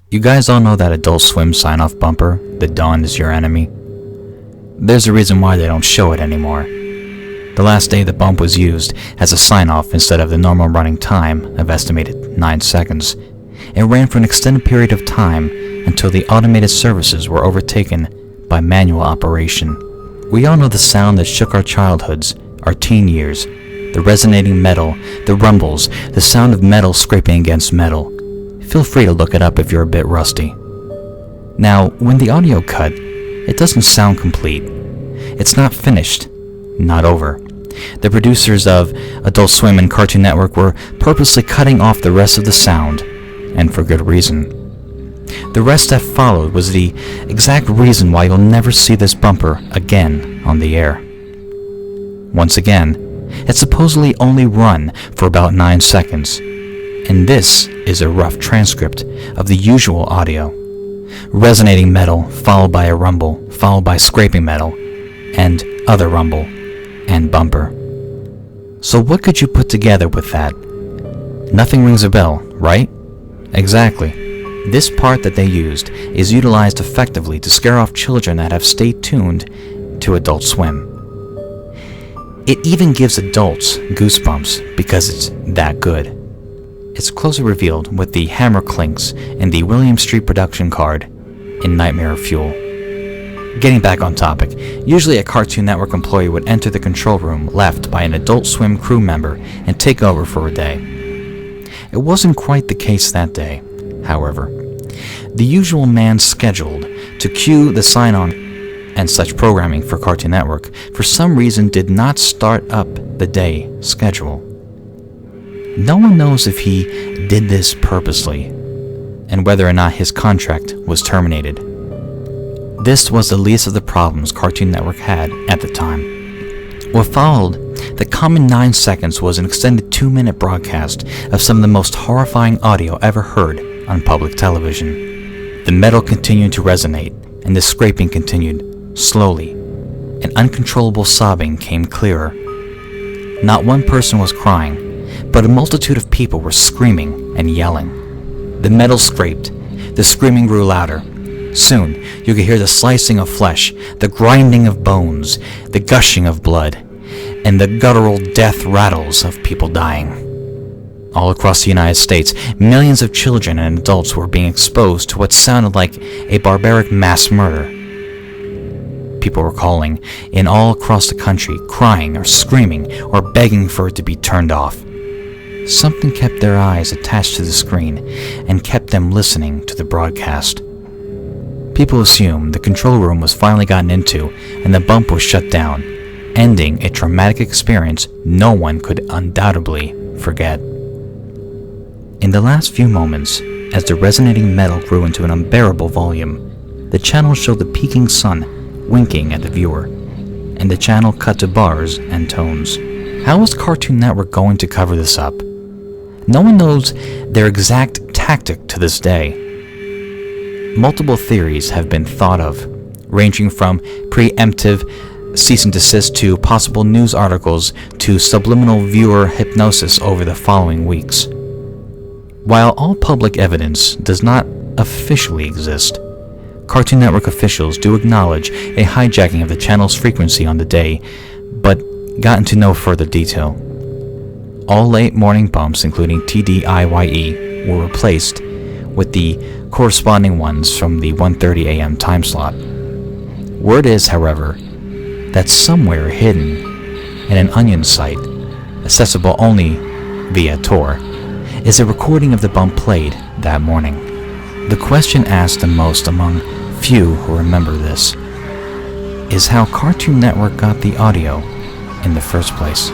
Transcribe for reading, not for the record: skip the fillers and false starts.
You guys all know that Adult Swim sign-off bumper, "The dawn is your enemy"? There's a reason why they don't show it anymore. The last day the bump was used as a sign-off instead of the normal running time of estimated 9 seconds. It ran for an extended period of time until the automated services were overtaken by manual operation. We all know the sound that shook our childhoods, our teen years, the resonating metal, the rumbles, the sound of metal scraping against metal. Feel free to look it up if you're a bit rusty. Now, when the audio cut, it doesn't sound complete. It's not finished, not over. The producers of Adult Swim and Cartoon Network were purposely cutting off the rest of the sound, and for good reason. The rest that followed was the exact reason why you'll never see this bumper again on the air. Once again, it supposedly only run for about 9 seconds, and this is a rough transcript of the usual audio. Resonating metal, followed by a rumble, followed by scraping metal, and other rumble, and bumper. So what could you put together with that? Nothing rings a bell, right? Exactly. This part that they used is utilized effectively to scare off children that have stayed tuned to Adult Swim. It even gives adults goosebumps because it's that good. It's closely revealed with the hammer clinks in the William Street production card in Nightmare of Fuel. Getting back on topic, usually a Cartoon Network employee would enter the control room left by an Adult Swim crew member and take over for a day. It wasn't quite the case that day, however. The usual man scheduled to cue the sign-on and such programming for Cartoon Network for some reason did not start up the day schedule. No one knows if he did this purposely, and whether or not his contract was terminated. This was the least of the problems Cartoon Network had at the time. What followed, the common 9 seconds, was an extended 2-minute broadcast of some of the most horrifying audio ever heard on public television. The metal continued to resonate, and the scraping continued, slowly, and uncontrollable sobbing came clearer. Not one person was crying, but a multitude of people were screaming and yelling. The metal scraped, the screaming grew louder. Soon, you could hear the slicing of flesh, the grinding of bones, the gushing of blood, and the guttural death rattles of people dying. All across the United States, millions of children and adults were being exposed to what sounded like a barbaric mass murder. People were calling in all across the country, crying or screaming or begging for it to be turned off. Something kept their eyes attached to the screen and kept them listening to the broadcast. People assumed the control room was finally gotten into and the bump was shut down, ending a traumatic experience no one could undoubtedly forget. In the last few moments, as the resonating metal grew into an unbearable volume, the channel showed the peaking sun winking at the viewer, and the channel cut to bars and tones. How was Cartoon Network going to cover this up? No one knows their exact tactic to this day. Multiple theories have been thought of, ranging from preemptive cease and desist to possible news articles to subliminal viewer hypnosis over the following weeks. While all public evidence does not officially exist, Cartoon Network officials do acknowledge a hijacking of the channel's frequency on the day, but got into no further detail. All late morning bumps, including TDIYE, were replaced with the corresponding ones from the 1:30 a.m. time slot. Word is, however, that somewhere hidden in an Onion site, accessible only via Tor, is a recording of the bump played that morning. The question asked the most among few who remember this is how Cartoon Network got the audio in the first place.